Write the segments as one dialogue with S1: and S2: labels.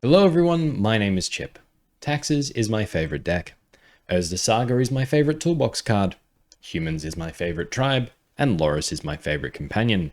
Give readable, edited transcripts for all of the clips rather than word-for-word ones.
S1: Hello everyone, my name is Chip. Taxes is my favorite deck. Urza Saga is my favorite toolbox card. Humans is my favorite tribe. And Loris is my favorite companion.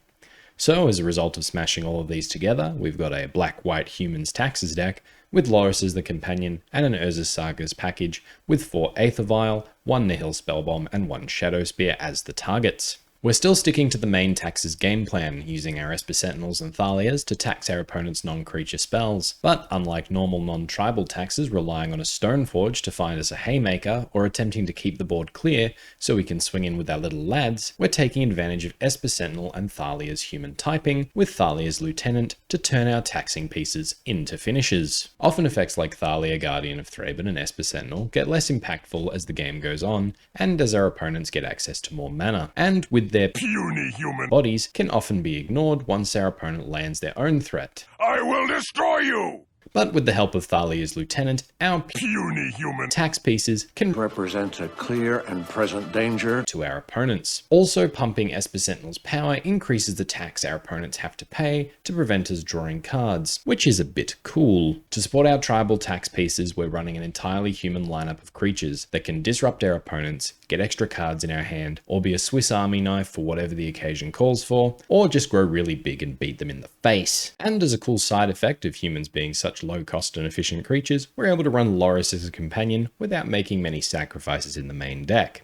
S1: So as a result of smashing all of these together, we've got a black-white humans taxes deck with Loris as the companion and an Urza Saga's package with 4 Aether Vial, 1 Nihil Spellbomb and 1 Shadowspear as the targets. We're still sticking to the main taxes game plan, using our Esper Sentinels and Thalias to tax our opponent's non-creature spells, but unlike normal non-tribal taxes relying on a Stoneforge to find us a haymaker or attempting to keep the board clear so we can swing in with our little lads, we're taking advantage of Esper Sentinel and Thalia's human typing with Thalia's Lieutenant to turn our taxing pieces into finishes. Often effects like Thalia, Guardian of Thraben and Esper Sentinel get less impactful as the game goes on and as our opponents get access to more mana, and with their puny human bodies can often be ignored once our opponent lands their own threat.
S2: I will destroy you!
S1: But with the help of Thalia's Lieutenant, our puny human tax pieces can
S3: represent a clear and present danger
S1: to our opponents. Also, pumping Esper Sentinel's power increases the tax our opponents have to pay to prevent us drawing cards, which is a bit cool. To support our tribal tax pieces, we're running an entirely human lineup of creatures that can disrupt our opponents, get extra cards in our hand, or be a Swiss Army knife for whatever the occasion calls for, or just grow really big and beat them in the face. And as a cool side effect of humans being such low cost and efficient creatures, we're able to run Loris as a companion without making many sacrifices in the main deck.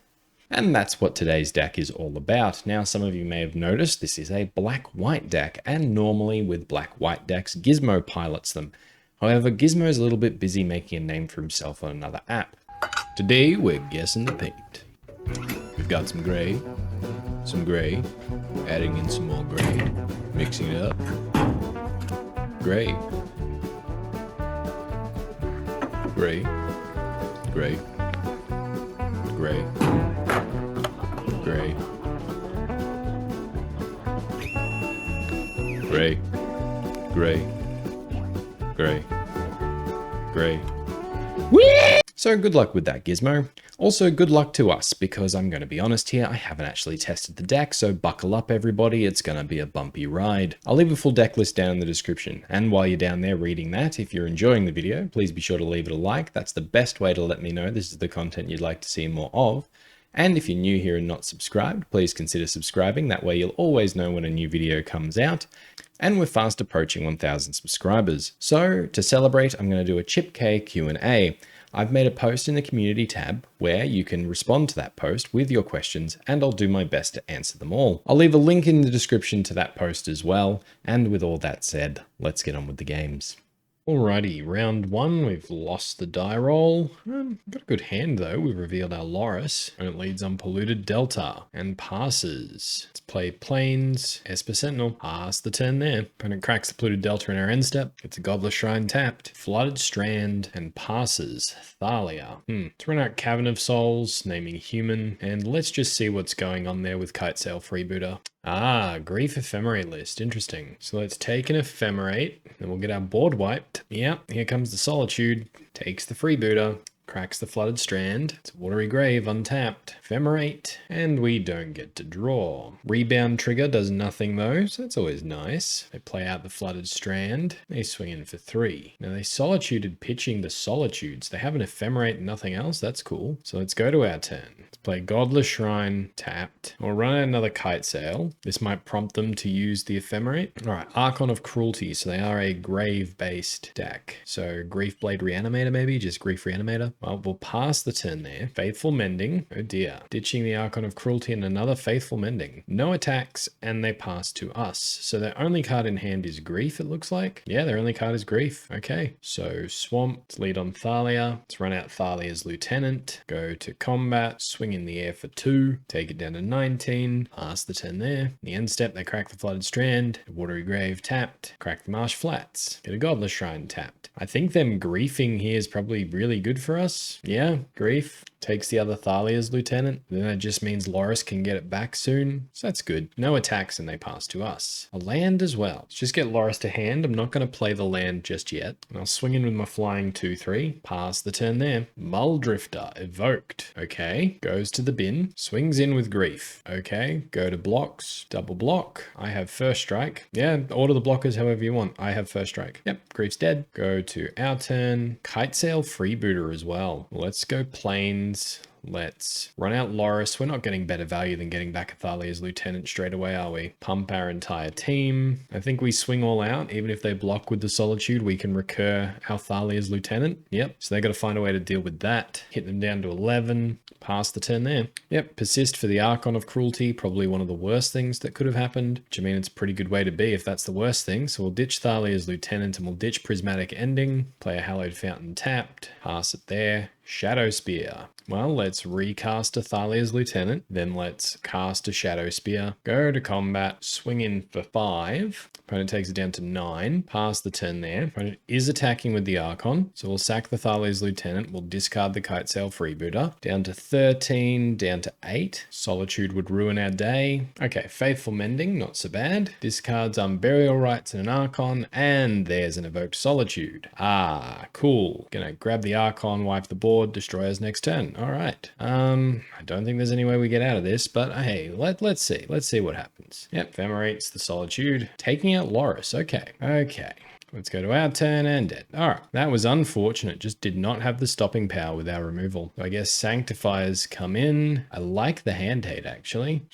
S1: And that's what today's deck is all about. Now, some of you may have noticed this is a black-white deck, and normally with black-white decks, Gizmo pilots them. However, Gizmo is a little bit busy making a name for himself on another app. Today, we're guessing the paint. We've got some gray, adding in some more gray, mixing it up, gray, gray, gray, gray, gray, gray, gray, gray, gray. Whee! So good luck with that, Gizmo. Also, good luck to us, because I'm going to be honest here, I haven't actually tested the deck, so buckle up everybody, it's going to be a bumpy ride. I'll leave a full deck list down in the description, and while you're down there reading that, if you're enjoying the video, please be sure to leave it a like. That's the best way to let me know this is the content you'd like to see more of. And if you're new here and not subscribed, please consider subscribing, that way you'll always know when a new video comes out. And we're fast approaching 1,000 subscribers. So, to celebrate, I'm going to do a Chip K Q&A. I've made a post in the community tab where you can respond to that post with your questions, and I'll do my best to answer them all. I'll leave a link in the description to that post as well. And with all that said, let's get on with the games. Alrighty, round 1, we've lost the die roll. Got a good hand though, we've revealed our Loris, and it leads Unpolluted Delta, and passes. Let's play Plains, Esper Sentinel, pass the turn there. Opponent cracks the Polluted Delta in our end step, gets a Godless Shrine tapped, Flooded Strand, and passes. Thalia. Let's run out Cavern of Souls, naming human, and let's just see what's going on there with Kitesail Freebooter. Ah, Grief Ephemerate list. Interesting. So let's take an Ephemerate, and we'll get our board wiped. Yep, here comes the Solitude. Takes the Freebooter. Cracks the Flooded Strand. It's a Watery Grave untapped. Ephemerate. And we don't get to draw. Rebound trigger does nothing though, so that's always nice. They play out the Flooded Strand. They swing in for 3. Now they Solituded pitching the Solitudes. They have an Ephemerate and nothing else. That's cool. So let's go to our turn. Let's play Godless Shrine tapped. We'll run out another Kitesail. This might prompt them to use the Ephemerate. Alright, Archon of Cruelty. So they are a grave-based deck. So Grief Blade Reanimator maybe? Just Grief Reanimator. Well, we'll pass the turn there. Faithful Mending. Oh dear. Ditching the Archon of Cruelty and another Faithful Mending. No attacks, and they pass to us. So their only card in hand is Grief, it looks like. Yeah, their only card is Grief. Okay. So Swamp, lead on Thalia. Let's run out Thalia's Lieutenant. Go to combat. Swing in the air for 2. Take it down to 19. Pass the turn there. The end step, they crack the Flooded Strand. Watery Grave tapped. Crack the Marsh Flats. Get a Godless Shrine tapped. I think them griefing here is probably really good for us. Yeah, Grief. takes the other Thalia's lieutenant. Then that just means Loris can get it back soon. So that's good. No attacks and they pass to us. A land as well. Let's just get Loris to hand. I'm not going to play the land just yet. And I'll swing in with my flying 2/3. Pass the turn there. Muldrifter evoked. Okay. Goes to the bin. Swings in with Grief. Okay. Go to blocks. Double block. I have first strike. Yeah. Order the blockers however you want. I have first strike. Yep. Grief's dead. Go to our turn. Kitesail Freebooter as well. Let's go planes. Let's run out Loris. We're not getting better value than getting back Thalia's lieutenant straight away, are we? Pump our entire team. I think we swing all out. Even if they block with the Solitude, we can recur our Thalia's lieutenant. Yep. So they got to find a way to deal with that. Hit them down to 11. Pass the turn there. Yep. Persist for the Archon of Cruelty. Probably one of the worst things that could have happened. Which I mean, it's a pretty good way to be if that's the worst thing. So we'll ditch Thalia's lieutenant and we'll ditch Prismatic Ending. Play a Hallowed Fountain tapped. Pass it there. Shadowspear. Well, let's recast a Thalia's lieutenant. Then let's cast a Shadowspear. Go to combat. Swing in for 5. Opponent takes it down to 9. Pass the turn there. Opponent is attacking with the Archon. So we'll sack the Thalia's lieutenant. We'll discard the Kitesail Freebooter. Down to 13. Down to 8. Solitude would ruin our day. Okay, Faithful Mending. Not so bad. Discards Burial Rites and an Archon. And there's an Evoked Solitude. Ah, cool. Gonna grab the Archon, wipe the board. Destroy us next turn. All right. I don't think there's any way we get out of this, but hey, let's see. Let's see what happens. Yep, Ephemerate the Solitude. Taking out Loris. Okay. Okay. Let's go to our turn and dead. All right. That was unfortunate. Just did not have the stopping power with our removal. So I guess Sanctifiers come in. I like the hand hate, actually.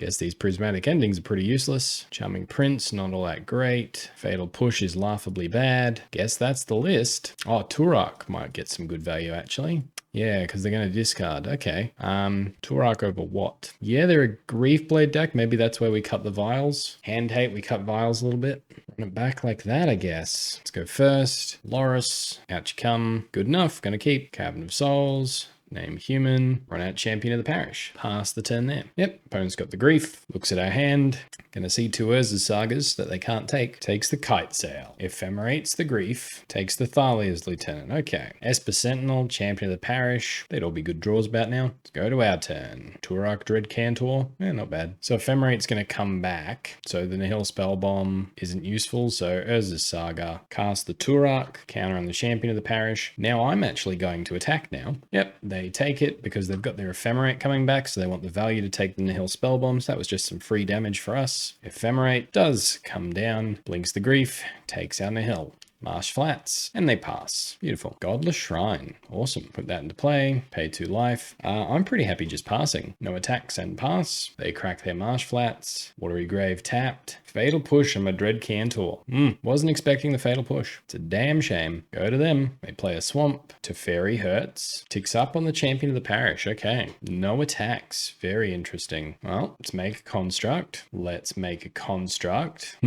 S1: Guess these prismatic endings are pretty useless. Charming Prince, not all that great. Fatal Push is laughably bad. Guess that's the list. Oh, Turok might get some good value, actually. Yeah, because they're going to discard. Okay. Turok over what? Yeah, they're a Grief Blade deck. Maybe that's where we cut the vials. Hand hate, we cut vials a little bit. Run it back like that, I guess. Let's go first. Loris. Out you come. Good enough. Going to keep. Cavern of Souls. Name human, run out Champion of the Parish. Pass the turn there. Yep, opponent's got the Grief, looks at our hand. Gonna see two Urza Sagas that they can't take. Takes the Kitesail. Ephemerates the Grief. Takes the Thalia's lieutenant. Okay. Esper Sentinel, Champion of the Parish. They'd all be good draws about now. Let's go to our turn. Turok Dread Cantor. Yeah, not bad. So Ephemerate's gonna come back. So the Nihil Spellbomb isn't useful. So Urza Saga. Cast the Turok. Counter on the Champion of the Parish. Now I'm actually going to attack now. Yep, they take it because they've got their Ephemerate coming back. So they want the value to take the Nihil Spellbombs. That was just some free damage for us. Ephemerate does come down, blinks the Grief, takes out Nihil. Marsh Flats, and they pass. Beautiful. Godless Shrine. Awesome. Put that into play. Pay 2 life. I'm pretty happy just passing. No attacks and pass. They crack their Marsh Flats. Watery Grave tapped. Fatal Push on my Dread Cantor. Wasn't expecting the Fatal Push. It's a damn shame. Go to them. They play a Swamp. Teferi hurts. Ticks up on the Champion of the Parish. Okay. No attacks. Very interesting. Well, let's make a construct. Let's make a construct.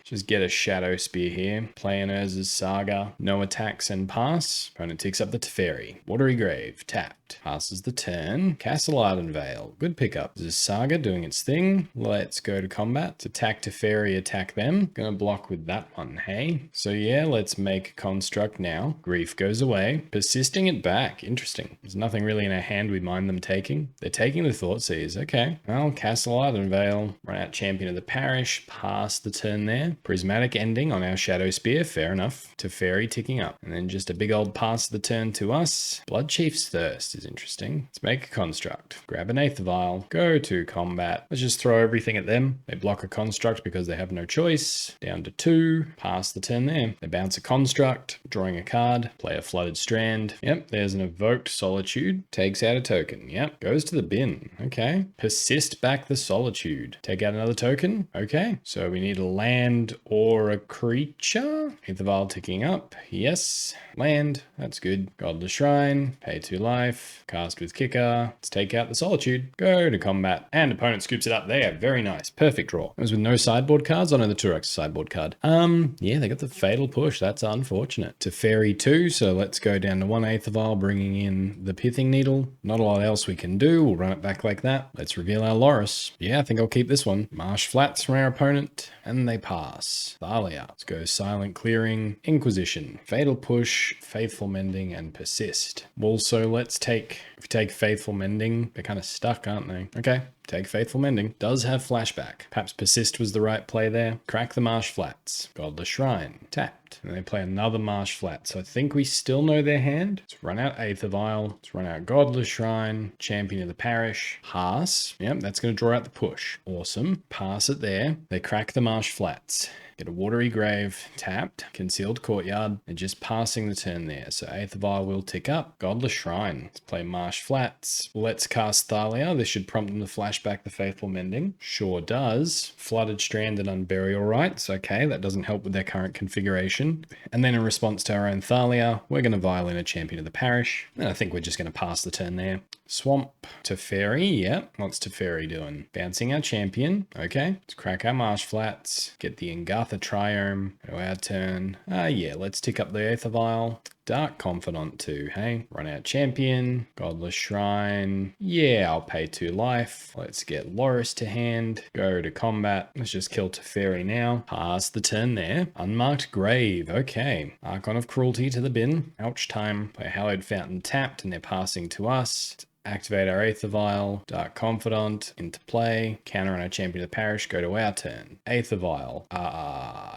S1: Just get a Shadowspear here. Play an Urza's Saga. No attacks and pass. Opponent ticks up the Teferi. Watery Grave. Tapped. Passes the turn. Castle Ardenvale. Good pickup. This is Saga doing its thing. Let's go to combat. Let's attack Teferi, attack them. Gonna block with that one, hey? So yeah, let's make a construct now. Grief goes away. Persisting it back. Interesting. There's nothing really in our hand we mind them taking. They're taking the Thoughtseize. Okay. Well, Castle Ardenvale. Run out Champion of the Parish. Pass the turn there. Prismatic Ending on our Shadowspear. Fair enough. Teferi ticking up. And then just a big old pass of the turn to us. Bloodchief's Thirst is interesting. Let's make a construct. Grab an Aether Vial. Go to combat. Let's just throw everything at them. They block a construct because they have no choice. Down to 2. Pass the turn there. They bounce a construct. Drawing a card. Play a Flooded Strand. Yep, there's an Evoked Solitude. Takes out a token. Yep, goes to the bin. Okay. Persist back the Solitude. Take out another token. Okay. So we need a land or a creature. Aether Vial ticking up. Yes. Land. That's good. Godless Shrine. Pay 2 life. Cast with Kicker. Let's take out the Solitude. Go to combat. And opponent scoops it up there. Very nice. Perfect draw. It was with no sideboard cards. I know the Turok's sideboard card. Yeah, they got the Fatal Push. That's unfortunate. Teferi 2, so let's go down to 1 Aether Vial, bringing in the Pithing Needle. Not a lot else we can do. We'll run it back like that. Let's reveal our Loris. Yeah, I think I'll keep this one. Marsh Flats from our opponent, and they pass. Thalia. Let's go Silent Clearing, Inquisition, Fatal Push, Faithful Mending, and Persist. Also, let's take, if you take Faithful Mending, they're kind of stuck, aren't they? Okay. Take Faithful Mending. Does have flashback. Perhaps Persist was the right play there. Crack the Marsh Flats. Godless Shrine. Tapped. And they play another Marsh Flat. So I think we still know their hand. Let's run out Aether Vial. Let's run out Godless Shrine. Champion of the Parish. Pass. Yep, that's going to draw out the push. Awesome. Pass it there. They crack the Marsh Flats. Get a Watery Grave, tapped, Concealed Courtyard, and just passing the turn there. So Aether Vial will tick up. Godless Shrine. Let's play Marsh Flats. Let's cast Thalia. This should prompt them to flashback the Faithful Mending. Sure does. Flooded Strand and Unburial Rites. Okay, that doesn't help with their current configuration. And then in response to our own Thalia, we're going to vial in a Champion of the Parish. And I think we're just going to pass the turn there. Swamp. Teferi, yeah. What's Teferi doing? Bouncing our champion. Okay. Let's crack our Marsh Flats. Get the Indatha Triome. Go our turn. Yeah, let's tick up the Aether Vial. Dark Confidant too, hey? Run out champion. Godless Shrine. Yeah, I'll pay 2 life. Let's get Loris to hand. Go to combat. Let's just kill Teferi now. Pass the turn there. Unmarked Grave. Okay. Archon of Cruelty to the bin. Ouch time. Play Hallowed Fountain tapped and they're passing to us. Activate our Aether Vial, Dark Confidant, into play, counter on our Champion of the Parish, go to our turn. Aether Vial,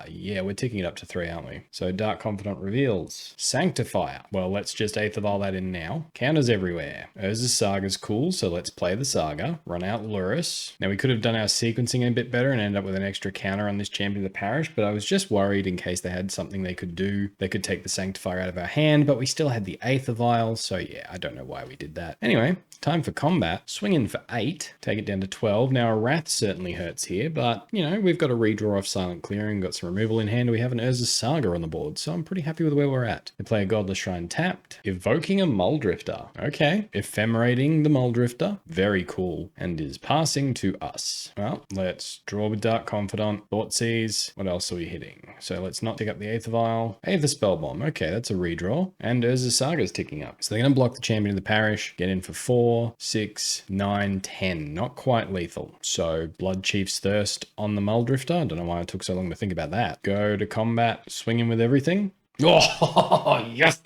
S1: yeah, we're ticking it up to 3, aren't we? So Dark Confidant reveals. Sanctifier, well, let's just Aether Vial that in now. Counters everywhere. Urza's Saga's cool, so let's play the Saga. Run out Luris. Now we could have done our sequencing a bit better and end up with an extra counter on this Champion of the Parish, but I was just worried in case they had something they could do. They could take the Sanctifier out of our hand, but we still had the Aether Vial, so yeah, I don't know why we did that. Anyway, time for combat. Swing in for 8. Take it down to 12. Now a Wrath certainly hurts here, but you know, we've got a redraw off Silent Clearing, got some removal in hand. We have an Urza's Saga on the board, so I'm pretty happy with where we're at. They play a Godless Shrine tapped. Evoking a Muldrifter. Okay. Ephemerating the Muldrifter. Very cool. And is passing to us. Well, let's draw with Dark Confidant. Thoughtseize. What else are we hitting? So let's not tick up the Aether Vial. Aether Spellbomb. Okay, that's a redraw. And Urza's Saga's ticking up. So they're going to block the Champion of the Parish. Get in for 4, 6, 9, 10. Not quite lethal. So Bloodchief's Thirst on the Muldrifter. I don't know why it took so long to think about that. Go to combat. Swing in with everything. Oh, yes.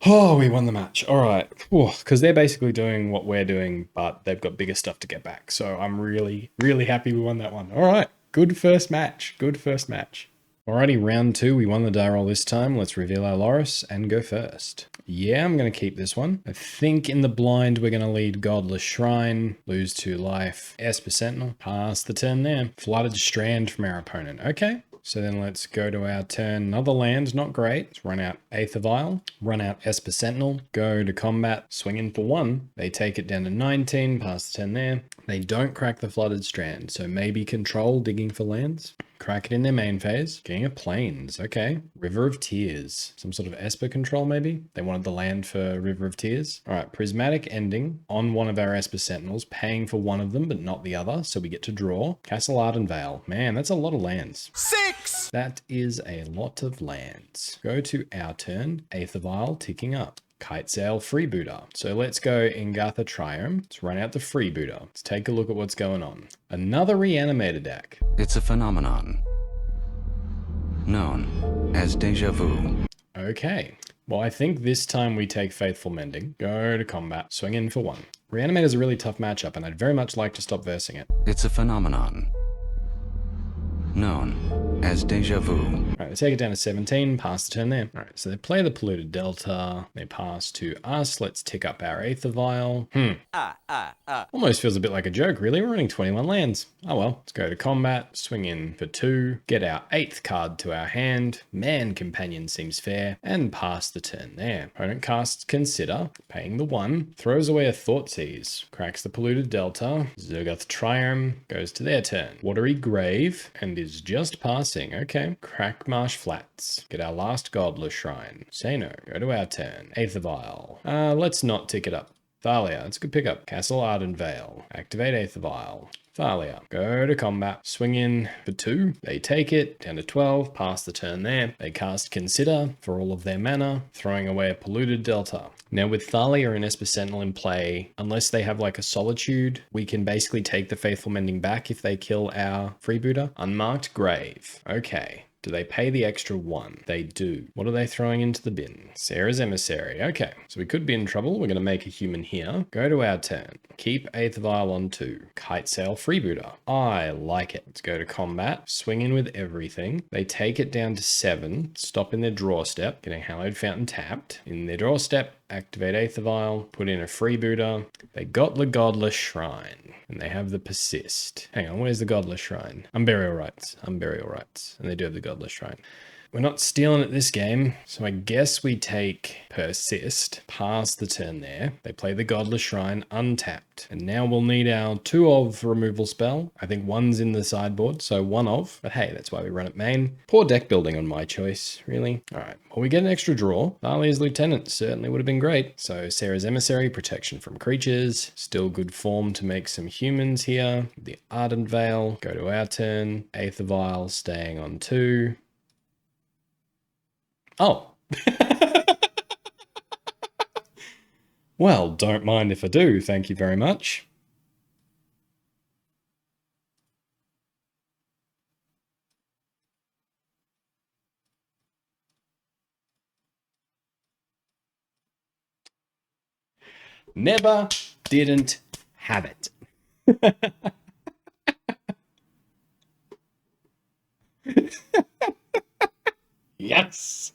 S1: Oh, we won the match. All right. Because they're basically doing what we're doing, but they've got bigger stuff to get back. So I'm really, really happy we won that one. All right. Good first match. Good first match. Alrighty, round 2. We won the die roll this time. Let's reveal our Loris and go first. Yeah, I'm going to keep this one. I think in the blind, we're going to lead Godless Shrine, lose 2 life. Esper Sentinel, pass the turn there. Flooded Strand from our opponent. Okay. So then let's go to our turn. Another land, not great. Let's run out Aether Vial, run out Esper Sentinel, go to combat, swing in for 1. They take it down to 19, pass the turn there. They don't crack the Flooded Strand, so maybe control digging for lands. Crack it in their main phase. King of Plains. Okay. River of Tears. Some sort of Esper control, maybe? They wanted the land for River of Tears. All right. Prismatic Ending on one of our Esper Sentinels, paying for one of them, but not the other. So we get to draw. Castle Ardenvale. Man, that's a lot of lands.
S2: 6!
S1: That is a lot of lands. Go to our turn. Aether Vial ticking up. Kitesail Freebooter. So let's go Indatha Triome. Let's run out the Freebooter. Let's take a look at what's going on. Another Reanimator deck.
S4: It's a phenomenon known as deja vu.
S1: Okay. Well, I think this time we take Faithful Mending. Go to combat. Swing in for 1. Reanimator's a really tough matchup, and I'd very much like to stop versing it.
S4: It's a phenomenon known as deja vu.
S1: All right, they take it down to 17, pass the turn there. All right, so they play the Polluted Delta. They pass to us. Let's tick up our Aether Vial. Almost feels a bit like a joke, really. We're running 21 lands. Oh well. Let's go to combat, swing in for 2, get our 8th card to our hand. Man Companion seems fair, and pass the turn there. Opponent casts Consider, paying the 1, throws away a Thoughtseize, cracks the Polluted Delta. Indatha Triome goes to their turn. Watery Grave, and is just passing. Okay. Crack Marsh Flats. Get our last Godless Shrine. Say no. Go to our turn. Aether Vial. Let's not tick it up. Thalia. That's a good pickup. Castle Ardenvale. Activate Aether Vial. Thalia. Go to combat. Swing in for 2. They take it. Down to 12. Pass the turn there. They cast Consider for all of their mana, throwing away a Polluted Delta. Now with Thalia and Esper Sentinel in play, unless they have like a Solitude, we can basically take the Faithful Mending back if they kill our Freebooter. Unmarked Grave. Okay. Do they pay the extra 1? They do. What are they throwing into the bin? Sarah's Emissary. Okay, so we could be in trouble. We're going to make a human here. Go to our turn. Keep Aether Vial on 2. Kitesail Freebooter. I like it. Let's go to combat. Swing in with everything. They take it down to 7. Stop in their draw step. Getting Hallowed Fountain tapped. In their draw step, activate Aether Vial. Put in a Freebooter. They got the Godless Shrine. And they have the Persist. Hang on, where's the Godless Shrine? Unburial Rites. Unburial Rites. And they do have the Godless Shrine. We're not stealing it this game, so I guess we take Persist, pass the turn there. They play the Godless Shrine untapped. And now we'll need our 2 of removal spell. I think 1's in the sideboard, so 1 of. But hey, that's why we run it main. Poor deck building on my choice, really. All right, well, we get an extra draw. Thalia's Lieutenant certainly would have been great. So Sarah's Emissary, protection from creatures. Still good form to make some humans here. The Ardenvale, go to our turn. Aether Vial staying on 2. Oh. Well, don't mind if I do. Thank you very much. Never didn't have it. Yes.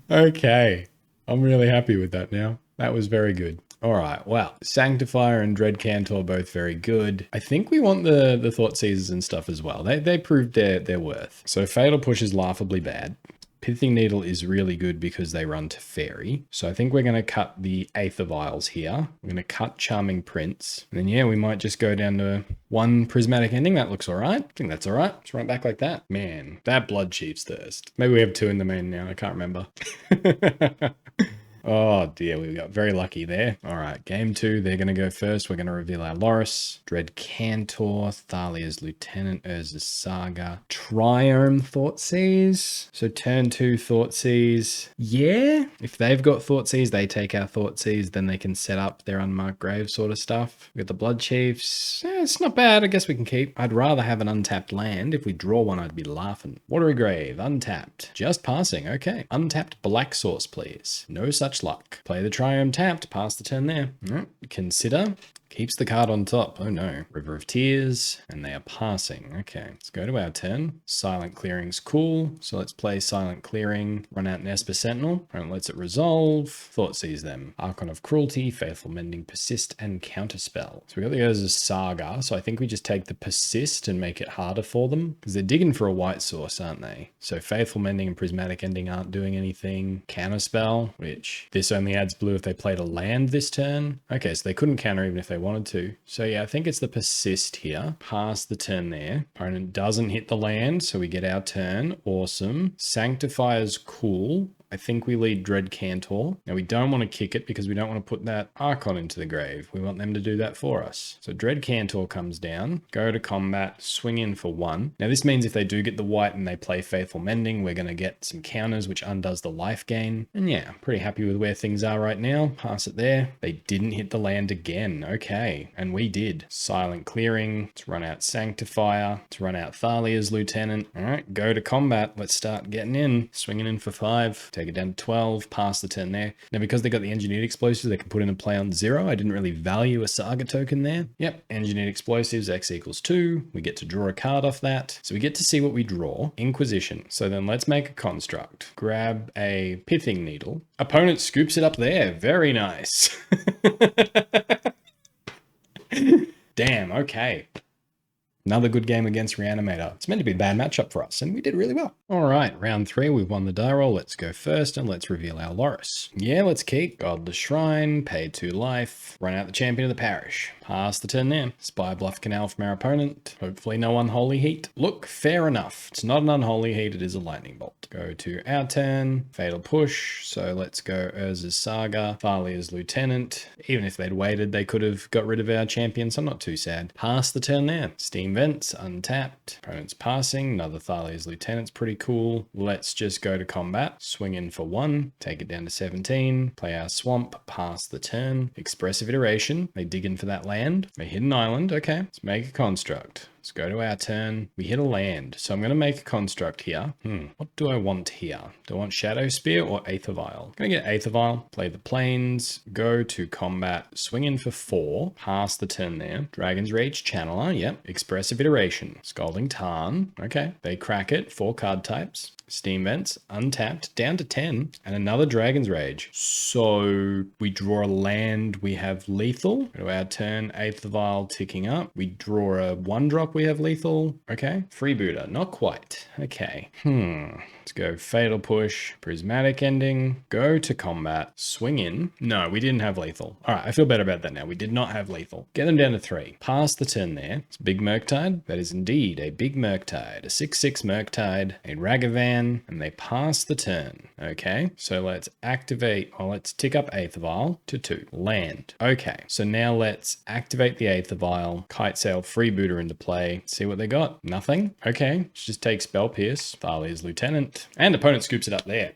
S1: Okay. I'm really happy with that now. That was very good. All right, well, Sanctifier and Dread Cantor both very good. I think we want the Thoughtseizes and stuff as well. They proved their worth. So Fatal Push is laughably bad. Pithing Needle is really good because they run to Fairy. So I think we're going to cut the Aether Vials here. We're going to cut Charming Prince. And then, yeah, we might just go down to 1 Prismatic Ending. That looks all right. I think that's all right. Let's run it back like that. Man, that Bloodchief's thirst. Maybe we have 2 in the main now. I can't remember. Oh dear, we got very lucky there. All right, game 2, they're going to go first. We're going to reveal our Loris, Dread Cantor, Thalia's Lieutenant, Urza's Saga, Triome Thoughtseize. So turn 2 Thoughtseize. Yeah, if they've got Thoughtseize, they take our Thoughtseize, then they can set up their Unmarked Grave sort of stuff. We got the Bloodchiefs. It's not bad, I guess we can keep. I'd rather have an untapped land. If we draw one, I'd be laughing. Watery Grave, untapped. Just passing, okay. Untapped Black Source, please. No such luck. Play the Triome tapped, pass the turn there. Consider. Keeps the card on top. Oh no. River of Tears, and they are passing. Okay, let's go to our turn. Silent Clearing's cool, so let's play Silent Clearing, run out an Esper Sentinel, and lets it resolve. Thoughtseize them. Archon of Cruelty, Faithful Mending, Persist, and Counterspell. So we got the Urza's Saga, so I think we just take the Persist and make it harder for them, because they're digging for a white source, aren't they? So Faithful Mending and Prismatic Ending aren't doing anything. Counterspell, which this only adds blue if they played a land this turn. Okay, so they couldn't counter even if they wanted to. So yeah, I think it's the Persist here. Pass the turn there. Opponent doesn't hit the land, so we get our turn. Awesome. Sanctifier's cool. I think we lead Dread Cantor. Now we don't want to kick it because we don't want to put that Archon into the grave. We want them to do that for us. So Dread Cantor comes down, go to combat, swing in for 1. Now this means if they do get the white and they play Faithful Mending, we're going to get some counters which undoes the life gain. And yeah, I'm pretty happy with where things are right now. Pass it there. They didn't hit the land again. Okay. And we did. Silent Clearing to run out Sanctifier, to run out Thalia's Lieutenant. All right, go to combat. Let's start getting in. Swinging in for 5. Take it down to 12, pass the turn there. Now, because they got the Engineered Explosives, they can put in a play on 0. I didn't really value a Saga token there. Yep, Engineered Explosives, X equals 2. We get to draw a card off that. So we get to see what we draw. Inquisition. So then let's make a construct. Grab a Pithing Needle. Opponent scoops it up there. Very nice. Damn, okay. Another good game against Reanimator. It's meant to be a bad matchup for us, and we did really well. All right, round 3, we've won the die roll. Let's go first, and let's reveal our Loris. Yeah, let's keep Godless Shrine, pay 2 life, run out the Champion of the Parish. Pass the turn there. Spy Bluff Canal from our opponent. Hopefully no Unholy Heat. Look, fair enough. It's not an Unholy Heat, it is a Lightning Bolt. Go to our turn, Fatal Push, so let's go Urza's Saga, Thalia's Lieutenant. Even if they'd waited, they could have got rid of our champion, so I'm not too sad. Pass the turn there. Steam Vents, untapped. Opponent's passing, another Thalia's Lieutenant's pretty cool. Let's just go to combat, swing in for 1, take it down to 17, play our Swamp, pass the turn. Expressive Iteration, they dig in for that land. They hit an island, okay. Let's make a construct. Let's go to our turn. We hit a land, so I'm going to make a construct here. What do I want here? Do I want Shadowspear or Aether Vial? I'm going to get Aether Vial, play the plains, go to combat, swing in for 4, pass the turn there. Dragon's Rage Channeler, yep. Expressive Iteration, Scalding Tarn, okay. They crack it, 4 card types. Steam Vents, untapped, down to 10, and another Dragon's Rage. So we draw a land, we have lethal. Go to our turn, Aether Vial ticking up. We draw a 1-drop, we have lethal. Okay, Freebooter, not quite. Okay, let's go Fatal Push, Prismatic Ending, go to combat, swing in. No, we didn't have lethal. All right, I feel better about that now. We did not have lethal. Get them down to 3. Pass the turn there. It's Big Murktide. That is indeed a Big Murktide, a 6/6 Murktide, a Ragavan, and they pass the turn. Okay, so let's activate, or let's tick up Aether Vial to 2. Land. Okay, so now let's activate the Aether Vial, Kitesail Freebooter into play. See what they got? Nothing? Okay, let's just take Spell Pierce, Thalia's Lieutenant, and opponent scoops it up there.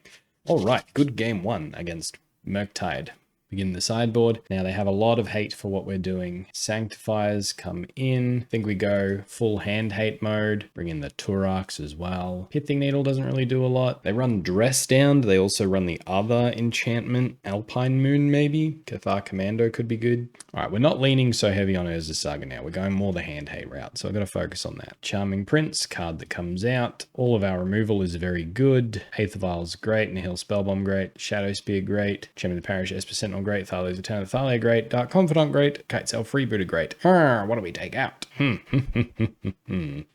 S1: All right, good game 1 against Murktide. Begin the sideboard. Now they have a lot of hate for what we're doing. Sanctifiers come in. I think we go full hand hate mode. Bring in the Turaks as well. Pithing Needle doesn't really do a lot. They run Dress Down. They also run the other enchantment. Alpine Moon maybe. Cathar Commando could be good. All right, we're not leaning so heavy on Urza's Saga now. We're going more the hand hate route, so I've got to focus on that. Charming Prince, card that comes out. All of our removal is very good. Aether Vial's great. Nihil Spellbomb great. Shadowspear great. Champion of the Parish, Esper Sentinel great. Thalia's Lieutenant, Thalia great. Dark Confidant great. Kitesail Freebooter great. What do we take out?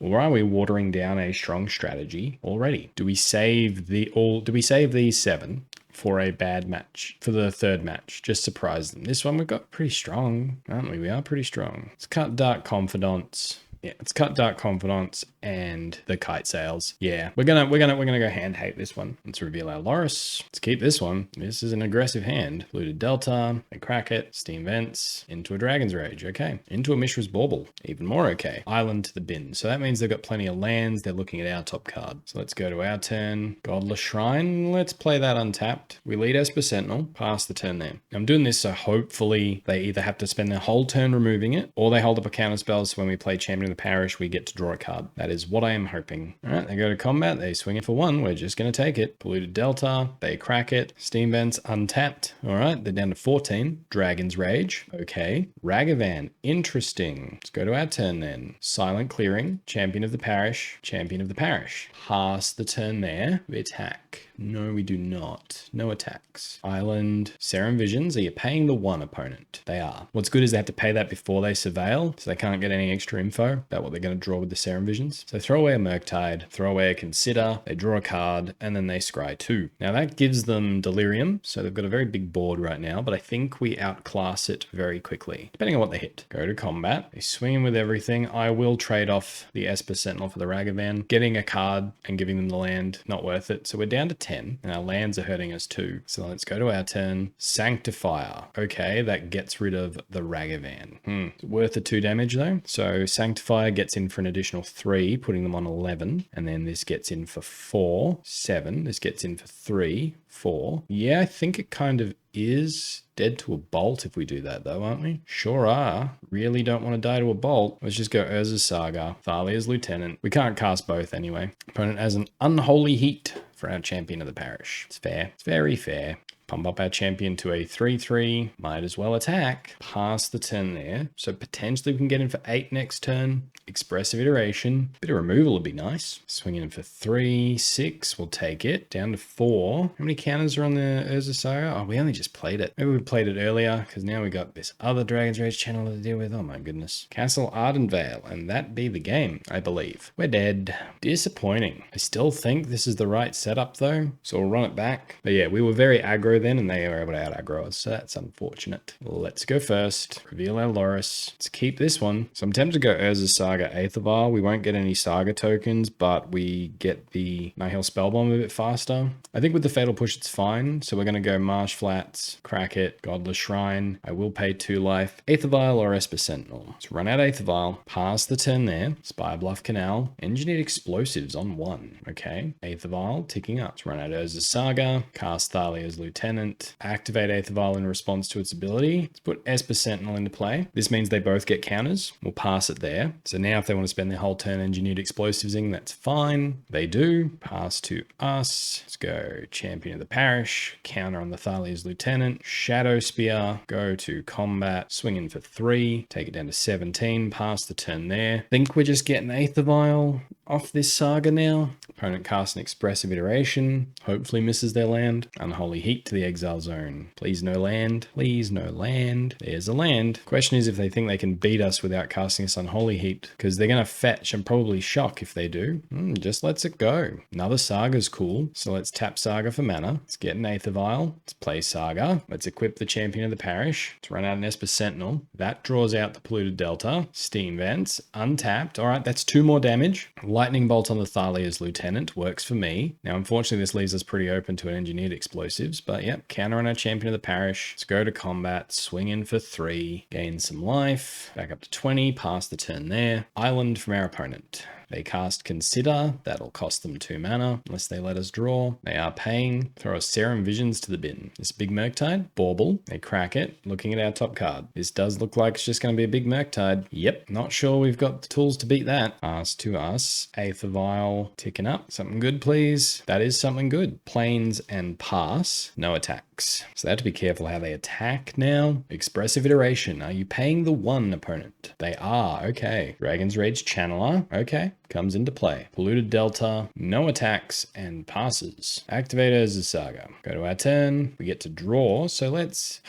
S1: Or are we watering down a strong strategy already? Do we save these 7 for a bad match, for the 3rd match? Just surprise them. This one we've got pretty strong, aren't we? We are pretty strong. Let's cut Dark Confidants. Yeah, let's cut Dark Confidants and the Kitesails. Yeah, we're gonna go hand hate this one. Let's reveal our Loris. Let's keep this one. This is an aggressive hand. Looted Delta, they crack it, Steam Vents, into a Dragon's Rage, okay. Into a Mishra's Bauble, even more okay. Island to the bin. So that means they've got plenty of lands. They're looking at our top card. So let's go to our turn. Godless Shrine, let's play that untapped. We lead Esper Sentinel, pass the turn there. I'm doing this so hopefully they either have to spend their whole turn removing it, or they hold up a counterspell so when we play Champion of the Parish, we get to draw a card. That is what I am hoping. All right, they go to combat. They swing it for 1. We're just going to take it. Polluted Delta. They crack it. Steam Vents untapped. All right, they're down to 14. Dragon's Rage. Okay. Ragavan. Interesting. Let's go to our turn then. Silent Clearing. Champion of the Parish. Champion of the Parish. Pass the turn there. We attack. No, we do not. No attacks. Island. Serum Visions. Are you paying the 1 opponent? They are. What's good is they have to pay that before they surveil, so they can't get any extra info about what they're going to draw with the Serum Visions. So throw away a Murktide, throw away a Consider, they draw a card, and then they scry 2. Now that gives them Delirium, so they've got a very big board right now, but I think we outclass it very quickly, depending on what they hit. Go to combat. They swing in with everything. I will trade off the Esper Sentinel for the Ragavan. Getting a card and giving them the land, not worth it. So we're down to 10, and our lands are hurting us too. So let's go to our turn. Sanctifier. Okay, that gets rid of the Ragavan. It's worth the 2 damage though. So Sanctifier gets in for an additional 3, putting them on 11. And then this gets in for 4, 7. This gets in for 3, 4. Yeah, I think it kind of is dead to a bolt if we do that though, aren't we? Sure are. Really don't want to die to a bolt. Let's just go Urza's Saga, Thalia's Lieutenant. We can't cast both anyway. Opponent has an Unholy Heat for our Champion of the Parish. It's fair. It's very fair. Pump up our champion to a 3/3. Might as well attack. Pass the turn there. So potentially we can get in for 8 next turn. Expressive Iteration. Bit of removal would be nice. Swing in for 3, 6. We'll take it. Down to 4. How many counters are on the Urza Saga? Oh, we only just played it. Maybe we played it earlier because now we got this other Dragon's Rage channel to deal with. Oh my goodness. Castle Ardenvale. And that be the game, I believe. We're dead. Disappointing. I still think this is the right setup though. So we'll run it back. But yeah, we were very aggro then and they were able to out aggro us. So that's unfortunate. Let's go first. Reveal our Loris. Let's keep this one. So I'm tempted to go Urza Saga Aether Vial. We won't get any Saga tokens, but we get the Nihil Spellbomb a bit faster. I think with the Fatal Push it's fine. So we're going to go Marsh Flats, crack it, Godless Shrine. I will pay 2 life. Aether Vial or Esper Sentinel. Let's run out Aether Vial. Pass the turn there. Spire Bluff Canal. Engineered Explosives on 1. Okay. Aether Vial ticking up. Let's run out Urza Saga. Cast Thalia's Lieutenant. Activate Aether Vial in response to its ability. Let's put Esper Sentinel into play. This means they both get counters. We'll pass it there. So now if they want to spend their whole turn Engineered Explosivesing, that's fine. They do. Pass to us. Let's go Champion of the Parish. Counter on the Thalia's Lieutenant. Shadowspear. Go to combat. Swing in for 3. Take it down to 17. Pass the turn there. Think we're just getting Aether Vial off this Saga now. Opponent casts an Expressive Iteration. Hopefully misses their land. Unholy Heat to the Exile Zone. Please no land. Please no land. There's a land. Question is if they think they can beat us without casting us Unholy Heat, because they're going to fetch and probably shock if they do. Just lets it go. Another Saga's cool. So let's tap Saga for mana. Let's get an Aether Vial. Let's play Saga. Let's equip the Champion of the Parish. Let's run out an Esper Sentinel. That draws out the Polluted Delta. Steam Vents. Untapped. All right, that's 2 more damage. Lightning Bolt on the Thalia's Lieutenant works for me. Now, unfortunately, this leaves us pretty open to an Engineered Explosives, but yep, counter on our Champion of the Parish. Let's go to combat, swing in for 3, gain some life, back up to 20, pass the turn there. Island from our opponent. They cast Consider. That'll cost them 2 mana, unless they let us draw. They are paying. Throw a Serum Visions to the bin. This big Murktide. Bauble. They crack it. Looking at our top card. This does look like it's just going to be a big Murktide. Yep. Not sure we've got the tools to beat that. Pass to us. Aether Vial. Ticking up. Something good, please. That is something good. Planes and pass. No attacks. So they have to be careful how they attack now. Expressive Iteration. Are you paying the 1 opponent? They are. Okay. Dragon's Rage Channeler. Okay. Comes into play. Polluted Delta, no attacks, and passes. Activate Urza Saga. Go to our turn. We get to draw, so let's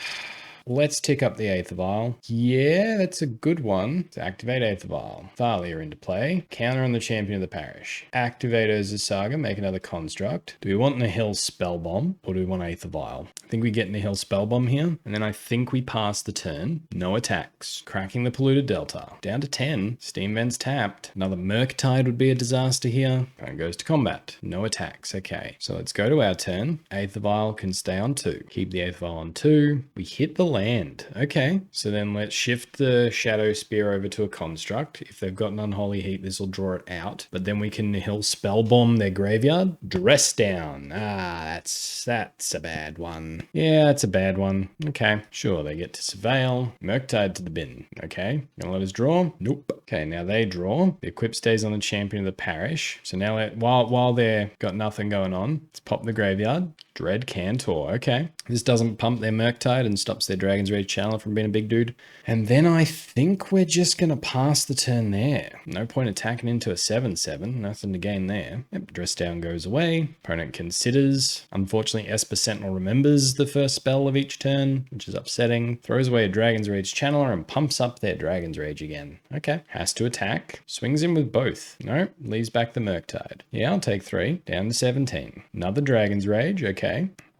S1: tick up the Aether Vial. Yeah, that's a good one. To activate Aether Vial. Thalia into play. Counter on the Champion of the Parish. Activate Urza Saga. Make another construct. Do we want Nihil Spellbomb or do we want Aether Vial? I think we get Nihil Spellbomb here. And then I think we pass the turn. No attacks. Cracking the Polluted Delta. Down to 10. Steam Vents tapped. Another Murktide would be a disaster here. And goes to combat. No attacks. Okay. So let's go to our turn. Aether Vial can stay on 2. Keep the Aether Vial on 2. We hit the land. Okay, so then let's shift the Shadowspear over to a construct. If they've got an Unholy Heat, this will draw it out. But then we can Nihil Spellbomb their graveyard. Dress down. That's a bad one. Yeah, that's a bad one. Okay, sure, they get to surveil. Murktide to the bin. Okay, gonna let us draw? Nope. Okay, now they draw. The equip stays on the Champion of the Parish. So now while they're got nothing going on, let's pop the graveyard. Dread Cantor. Okay. This doesn't pump their Murktide and stops their Dragon's Rage Channeler from being a big dude. And then I think we're just going to pass the turn there. No point attacking into a 7/7. Nothing to gain there. Yep. Dress down goes away. Opponent considers. Unfortunately, Esper Sentinel remembers the first spell of each turn, which is upsetting. Throws away a Dragon's Rage Channeler and pumps up their Dragon's Rage again. Okay. Has to attack. Swings in with both. No. Leaves back the Murktide. Yeah, I'll take 3. Down to 17. Another Dragon's Rage. Okay.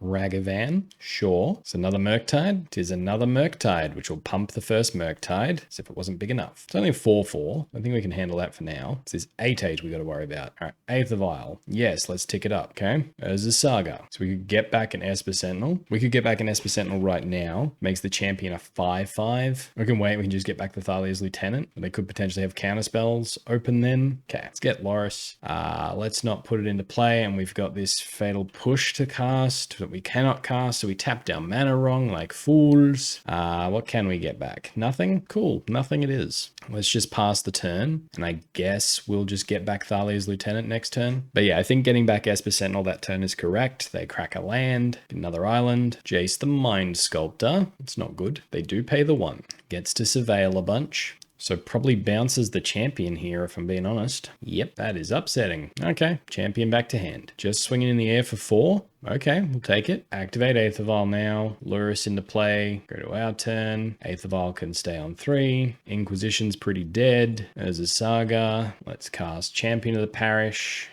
S1: Ragavan, sure. It's another Murktide. It is another Murktide, which will pump the first Murktide, as if it wasn't big enough. It's only a 4/4. I think we can handle that for now. It's this 8/8 we got to worry about. All right, Aether Vial. Yes, let's tick it up, okay? There's a Saga. So we could get back an Esper Sentinel. We could get back an Esper Sentinel right now. Makes the champion a 5/5. We can wait. We can just get back the Thalia's Lieutenant. They could potentially have counter spells open then. Okay, let's get Loris. Let's not put it into play, and we've got this Fatal Push to cast that We cannot cast, so we tapped our mana wrong like fools. What can we get back? Nothing? Cool, nothing it is. Let's just pass the turn, and I guess we'll just get back Thalia's Lieutenant next turn. But yeah, I think getting back Esper Sentinel that turn is correct. They crack a land, another island. Jace the Mind Sculptor. It's not good. They do pay the 1. Gets to surveil a bunch. So probably bounces the champion here, if I'm being honest. Yep, that is upsetting. Okay, champion back to hand. Just swinging in the air for 4. Okay, we'll take it. Activate Aether Vial now. Lure us into play. Go to our turn. Aether Vial can stay on 3. Inquisition's pretty dead. There's a Saga. Let's cast Champion of the Parish.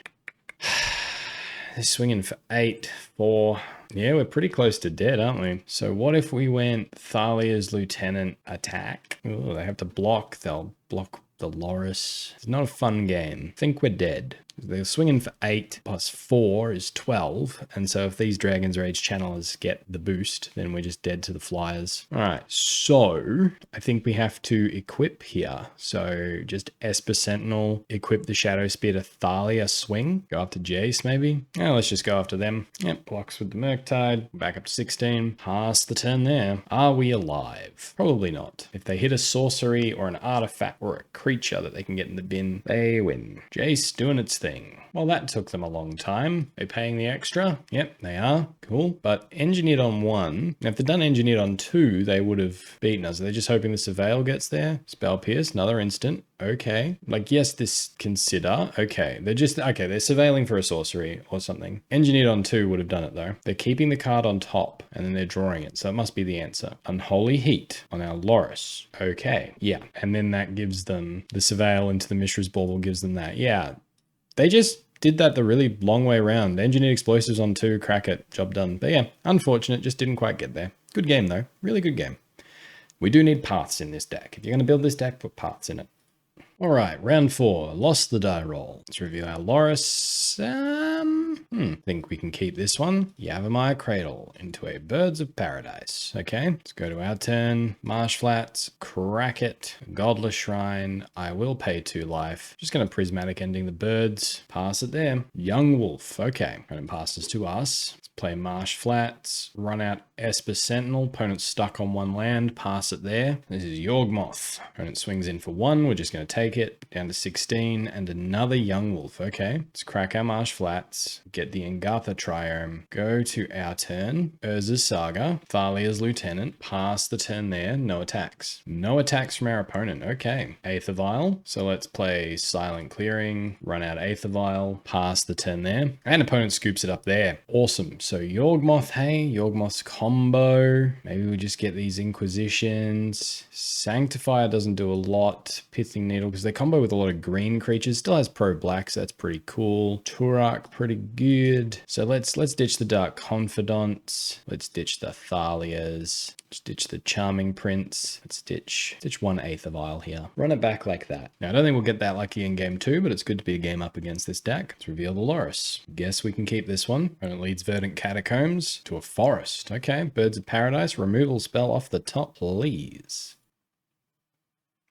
S1: They're swinging for 8, 4. Yeah, we're pretty close to dead, aren't we? So what if we went Thalia's Lieutenant attack? Oh, they have to block. They'll block the Loris. It's not a fun game. I think we're dead. They're swinging for 8 plus 4 is 12. And so if these Dragon's Rage Channelers get the boost, then we're just dead to the flyers. All right, so I think we have to equip here. So just Esper Sentinel, equip the Shadowspear to Thalia, swing. Go after Jace maybe. Yeah, let's just go after them. Yep, blocks with the Murktide. Back up to 16. Pass the turn there. Are we alive? Probably not. If they hit a sorcery or an artifact or a creature that they can get in the bin, they win. Jace doing its thing. Well, that took them a long time. They're paying the extra. Yep, they are. Cool. But engineered on 1. Now, if they'd done engineered on 2, they would have beaten us. They're just hoping the Surveil gets there. Spell Pierce, another instant. Okay. Like, yes, this consider. Okay. They're surveilling for a sorcery or something. Engineered on 2 would have done it, though. They're keeping the card on top, and then they're drawing it. So it must be the answer. Unholy Heat on our Loris. Okay. Yeah. And then that gives them the Surveil into the Mishra's Bauble gives them that. Yeah. They just did that the really long way around. Engineered Explosives on 2, crack it, job done. But yeah, unfortunate, just didn't quite get there. Good game though, really good game. We do need paths in this deck. If you're going to build this deck, put paths in it. All right, round 4, lost the die roll. Let's review our Loris. Think we can keep this one. Yavimaya Cradle into a Birds of Paradise. Okay, let's go to our turn. Marsh Flats, crack it. Godless Shrine. I will pay 2 life. Just going to Prismatic Ending the birds. Pass it there. Young Wolf. Okay, and it passes to us. Play Marsh Flats, run out Esper Sentinel, opponent's stuck on 1 land, pass it there. This is Yawgmoth. Opponent swings in for 1, we're just going to take it, down to 16, and another Young Wolf. Okay, let's crack our Marsh Flats, get the Indatha Triome, go to our turn, Urza's Saga, Thalia's Lieutenant, pass the turn there, no attacks. No attacks from our opponent, okay. Aether Vial, so let's play Silent Clearing, run out Aether Vial, pass the turn there, and opponent scoops it up there. Awesome. So Yawgmoth, hey, Yawgmoth's combo. Maybe we just get these Inquisitions. Sanctifier doesn't do a lot. Pithing Needle, because they combo with a lot of green creatures. Still has pro black, so that's pretty cool. Turok, pretty good. So let's ditch the Dark Confidant. Let's ditch the Thalias. Let's ditch the Charming Prince. Let's ditch 1 Aether Vial here. Run it back like that. Now, I don't think we'll get that lucky in game 2, but it's good to be a game up against this deck. Let's reveal the Loris. Guess we can keep this one. And it leads Verdant Catacombs to a forest. Okay, Birds of Paradise, removal spell off the top, please.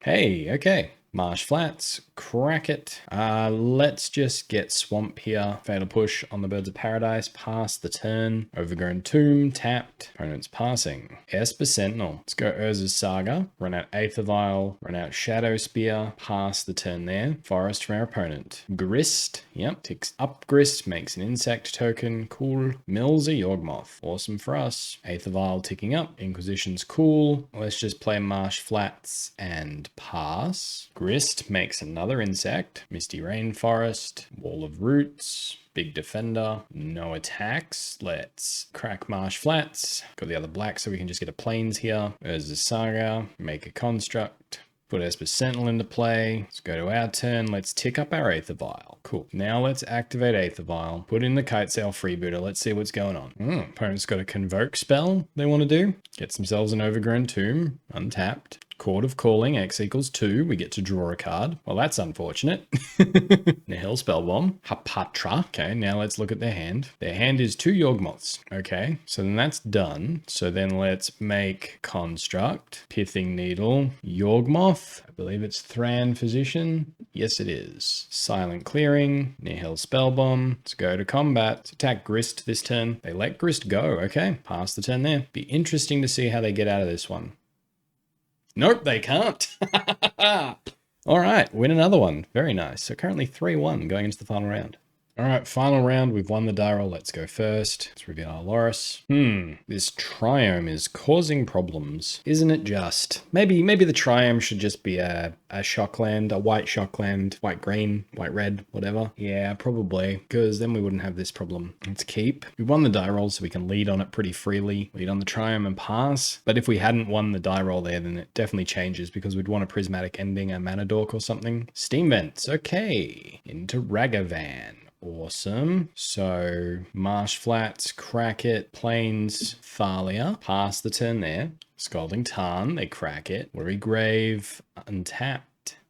S1: Hey, okay. Marsh Flats, crack it. Let's just get Swamp here. Fatal Push on the Birds of Paradise, pass the turn. Overgrown Tomb, tapped. Opponent's passing. Esper Sentinel. Let's go Urza's Saga. Run out Aether Vial, run out Shadowspear, pass the turn there. Forest from our opponent. Grist, yep, ticks up Grist, makes an insect token, cool. Mills a Yawgmoth, awesome for us. Aether Vial ticking up, Inquisition's cool. Let's just play Marsh Flats and pass. Grist makes another insect. Misty Rainforest, Wall of Roots, Big Defender, no attacks. Let's crack Marsh Flats. Got the other black so we can just get a plains here. There's a Saga, make a construct. Put Esper Sentinel into play. Let's go to our turn. Let's tick up our Aether Vial. Cool. Now let's activate Aether Vial. Put in the Kitesail Freebooter. Let's see what's going on. Opponent's got a Convoke spell they want to do. Gets themselves an Overgrown Tomb. Untapped. Chord of Calling, X equals 2. We get to draw a card. Well, that's unfortunate. Nihil Spellbomb. Hapatra. Okay, now let's look at their hand. Their hand is 2 Yawgmoths. Okay, so then that's done. So then let's make Construct. Pithing Needle. Yawgmoth. I believe it's Thran Physician. Yes, it is. Silent Clearing, Nihil Spellbomb. Let's go to combat. Let's attack Grist this turn. They let Grist go. Okay, pass the turn there. Be interesting to see how they get out of this one. Nope, they can't. All right, win another one. Very nice. So currently 3-1 going into the final round. All right, final round. We've won the die roll. Let's go first. Let's reveal our Loris. This Triome is causing problems, isn't it just? Maybe the Triome should just be a shockland, a white shockland, white green, white red, whatever. Yeah, probably, because then we wouldn't have this problem. Let's keep. We won the die roll, so we can lead on it pretty freely. Lead on the Triome and pass. But if we hadn't won the die roll there, then it definitely changes because we'd want a Prismatic Ending, a Mana Dork or something. Steam Vents. Okay. Into Ragavan. Awesome. So Marsh Flats, crack it, Plains, Thalia, pass the turn there. Scalding Tarn, they crack it. Worry Grave, untapped.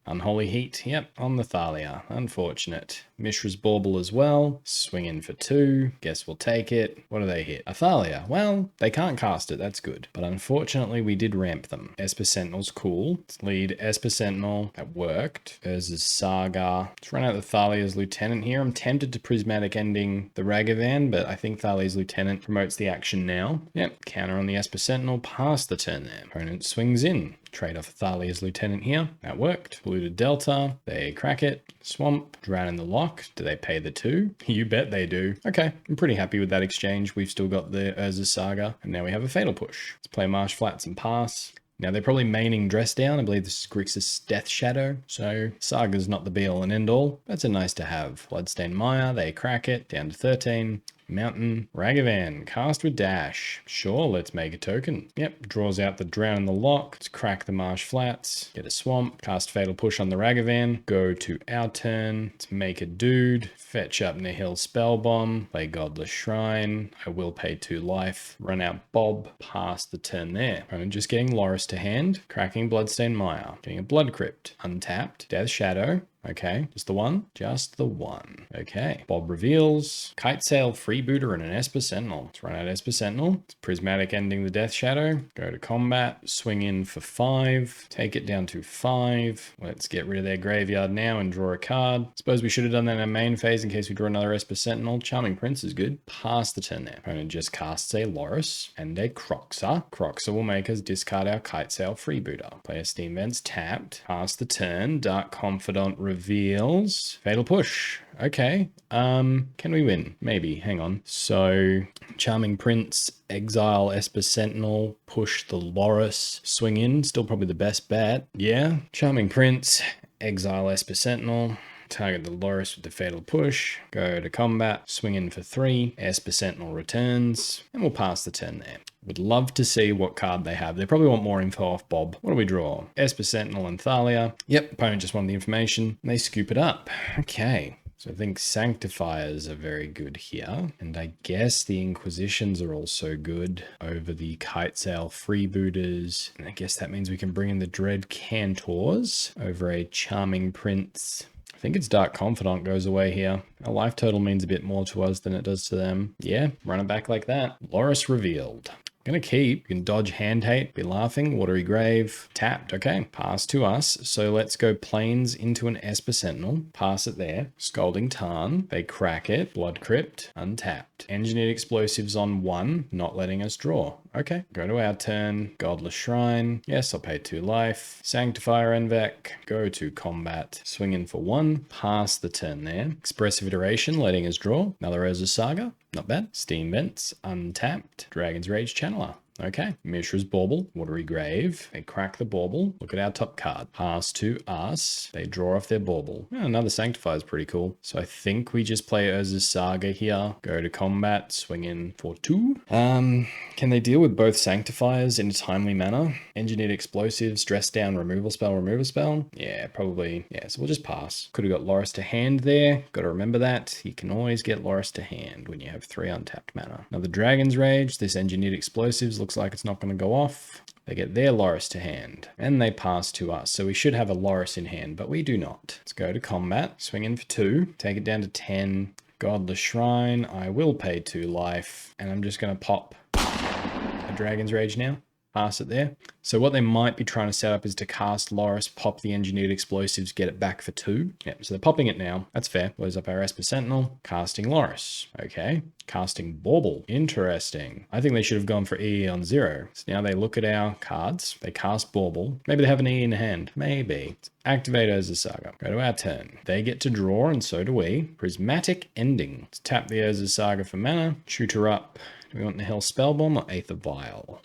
S1: Unholy Heat, yep, on the Thalia. Unfortunate. Mishra's Bauble as well. Swing in for 2. Guess we'll take it. What do they hit? A Thalia. Well, they can't cast it. That's good. But unfortunately, we did ramp them. Esper Sentinel's cool. Let's lead Esper Sentinel. That worked. Urza's Saga. Let's run out the Thalia's Lieutenant here. I'm tempted to Prismatic Ending the Ragavan, but I think Thalia's Lieutenant promotes the action now. Yep, counter on the Esper Sentinel. Pass the turn there. Opponent swings in. Trade off Thalia's Lieutenant here. That worked. Polluted Delta. They crack it. Swamp. Drown in the Lock. Do they pay the 2? You bet they do. Okay, I'm pretty happy with that exchange. We've still got the Urza Saga. And now we have a Fatal Push. Let's play Marsh Flats and pass. Now they're probably maining Dress Down. I believe this is Grixis Death Shadow. So Saga's not the be all and end all. That's a nice to have. Bloodstained Mire. They crack it. Down to 13. Mountain, Ragavan, cast with dash. Sure, let's make a token. Yep, draws out the Drown in the Lock. Let's crack the Marsh Flats, get a Swamp, cast Fatal Push on the Ragavan, go to our turn, let's make a dude, fetch up Nihil Spellbomb, play Godless Shrine, I will pay 2 life, run out Bob, pass the turn there. I'm just getting Loris to hand, cracking Bloodstained Mire, getting a Blood Crypt, untapped, Death Shadow. Okay, just the one? Just the one. Okay. Bob reveals Kitesail Freebooter and an Esper Sentinel. Let's run out Esper Sentinel. It's Prismatic Ending the Death Shadow. Go to combat. Swing in for 5. Take it down to 5. Let's get rid of their graveyard now and draw a card. Suppose we should have done that in our main phase in case we draw another Esper Sentinel. Charming Prince is good. Pass the turn there. Opponent just casts a Loris and a Croxer. Croxer will make us discard our Kitesail Freebooter. Player Steam Vents tapped. Pass the turn. Dark Confidant reveals Fatal Push. Okay. Can we win? Maybe. Hang on. So Charming Prince, exile Esper Sentinel, push the Loris, swing in. Still probably the best bet. Yeah. Charming Prince, exile Esper Sentinel. Target the Loris with the Fatal Push, go to combat, swing in for 3, Esper Sentinel returns, and we'll pass the turn there. Would love to see what card they have. They probably want more info off Bob. What do we draw? Esper Sentinel and Thalia. Yep, opponent just wanted the information, and they scoop it up. Okay. So I think Sanctifiers are very good here. And I guess the Inquisitions are also good over the Kitesail Freebooters. And I guess that means we can bring in the Dread Cantors over a Charming Prince. I think it's Dark Confidant goes away here. Our life total means a bit more to us than it does to them. Yeah, run it back like that. Loris revealed. Gonna keep. You can dodge Hand Hate, be laughing, Watery Grave, tapped. Okay, pass to us. So let's go Plains into an Esper Sentinel, pass it there. Scalding Tarn, they crack it, Blood Crypt, untapped. Engineered Explosives on 1, not letting us draw. Okay, go to our turn, Godless Shrine. Yes, I'll pay 2 life. Sanctifier en-Vec, go to combat, swing in for 1, pass the turn there. Expressive Iteration, letting us draw. Another Urza Saga, not bad. Steam Vents, untapped. Dragon's Rage Channeler. Okay, Mishra's Bauble, Watery Grave. They crack the Bauble. Look at our top card. Pass to us. They draw off their Bauble. Oh, another Sanctifier is pretty cool. So I think we just play Urza's Saga here. Go to combat, swing in for 2. Can they deal with both Sanctifiers in a timely manner? Engineered Explosives, Dress Down, Removal Spell. Yeah, probably. Yeah, so we'll just pass. Could have got Loris to hand there. Got to remember that. You can always get Loris to hand when you have 3 untapped mana. Another Dragon's Rage. This Engineered Explosives looks like it's not going to go off. They get their Loris to hand, and they pass to us. So we should have a Loris in hand, but we do not. Let's go to combat, swing in for 2, take it down to 10. Godless Shrine, I will pay 2 life, and I'm just going to pop a Dragon's Rage now. Pass it there. So what they might be trying to set up is to cast Loris, pop the engineered explosives, get it back for 2. Yep, so they're popping it now. That's fair. Blows up our Esper Sentinel. Casting Loris. Okay. Casting Bauble. Interesting. I think they should have gone for E on 0. So now they look at our cards. They cast Bauble. Maybe they have an E in hand. Maybe. Activate Urza Saga. Go to our turn. They get to draw, and so do we. Prismatic Ending. Let's tap the Urza Saga for mana. Shoot her up. Do we want Nihil Spellbomb or Aether Vial?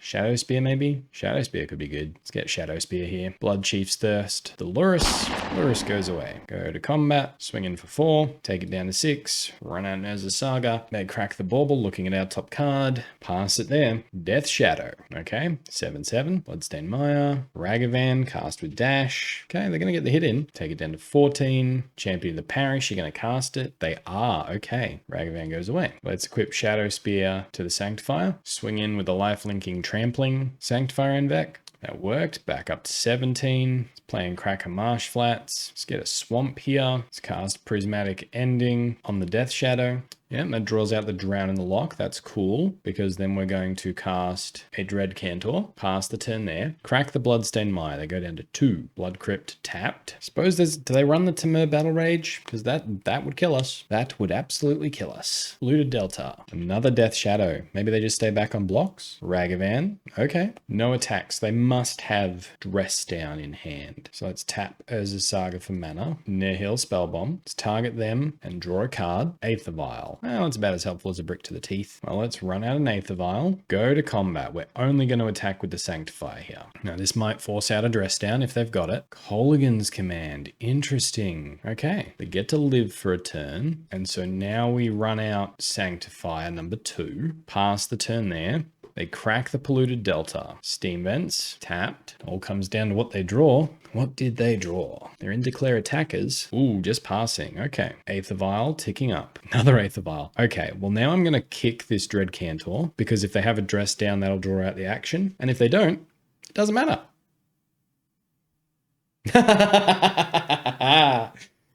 S1: Shadowspear maybe? Shadowspear could be good. Let's get Shadowspear here. Bloodchief's Thirst. The Luris goes away. Go to combat. Swing in for 4. Take it down to 6. Run out Urza Saga. They crack the bauble looking at our top card. Pass it there. Death Shadow. Okay. 7/7. Bloodstained Mire. Ragavan. Cast with dash. Okay. They're going to get the hit in. Take it down to 14. Champion of the Parish. You're going to cast it. They are. Okay. Ragavan goes away. Let's equip Shadowspear to the Sanctifier. Swing in with the life-linking Trampling Sanctifier en-Vec. That worked. Back up to 17. It's playing Cracker Marsh Flats. Let's get a Swamp here. Let's cast Prismatic Ending on the Death Shadow. Yeah, that draws out the Drown in the Lock. That's cool, because then we're going to cast a Dread Cantor. Pass the turn there. Crack the Bloodstained Mire. They go down to 2. Blood Crypt tapped. Suppose there's... Do they run the Temur Battle Rage? Because that would kill us. That would absolutely kill us. Looted Delta. Another Death Shadow. Maybe they just stay back on blocks. Ragavan. Okay. No attacks. They must have Dress Down in hand. So let's tap Urza Saga for mana. Nihil Spellbomb. Let's target them and draw a card. Aether Vial. Well, it's about as helpful as a brick to the teeth. Well, let's run out an Aether Vial. Go to combat. We're only going to attack with the Sanctifier here. Now, this might force out a Dress Down if they've got it. Colligan's Command. Interesting. Okay. They get to live for a turn. And so now we run out Sanctifier number 2. Pass the turn there. They crack the Polluted Delta. Steam Vents. Tapped. All comes down to what they draw. What did they draw? They're in Declare Attackers. Ooh, just passing. Okay. Aether Vial ticking up. Another Aether Vial. Okay, well now I'm going to kick this Dread Cantor, because if they have a Dress Down, that'll draw out the action. And if they don't, it doesn't matter.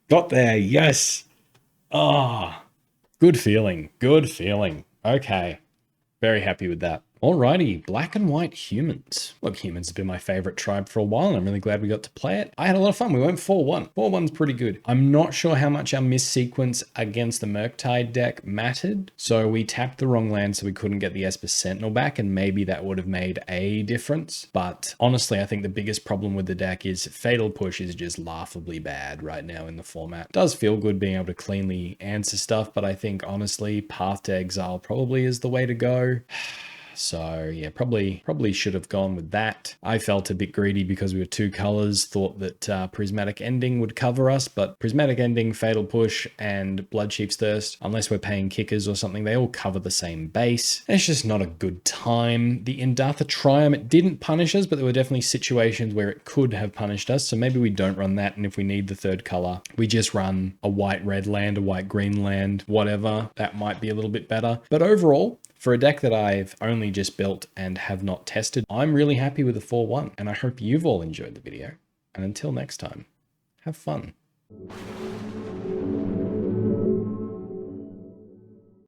S1: Got there. Yes. Oh, good feeling. Good feeling. Okay. Very happy with that. Alrighty, Black and White Humans. Look, humans have been my favorite tribe for a while, and I'm really glad we got to play it. I had a lot of fun. We went 4-1. 4-1's pretty good. I'm not sure how much our miss sequence against the Murktide deck mattered. So we tapped the wrong land, so we couldn't get the Esper Sentinel back, and maybe that would have made a difference. But honestly, I think the biggest problem with the deck is Fatal Push is just laughably bad right now in the format. It does feel good being able to cleanly answer stuff, but I think honestly, Path to Exile probably is the way to go. So yeah, probably should have gone with that. I felt a bit greedy because we were 2 colors, thought that Prismatic Ending would cover us, but Prismatic Ending, Fatal Push, and Bloodchief's Thirst, unless we're paying kickers or something, they all cover the same base. It's just not a good time. The Indatha Triome, it didn't punish us, but there were definitely situations where it could have punished us, so maybe we don't run that, and if we need the 3rd color, we just run a white-red land, a white-green land, whatever. That might be a little bit better. But overall, for a deck that I've only just built and have not tested, I'm really happy with the 4-1, and I hope you've all enjoyed the video. And until next time, have fun.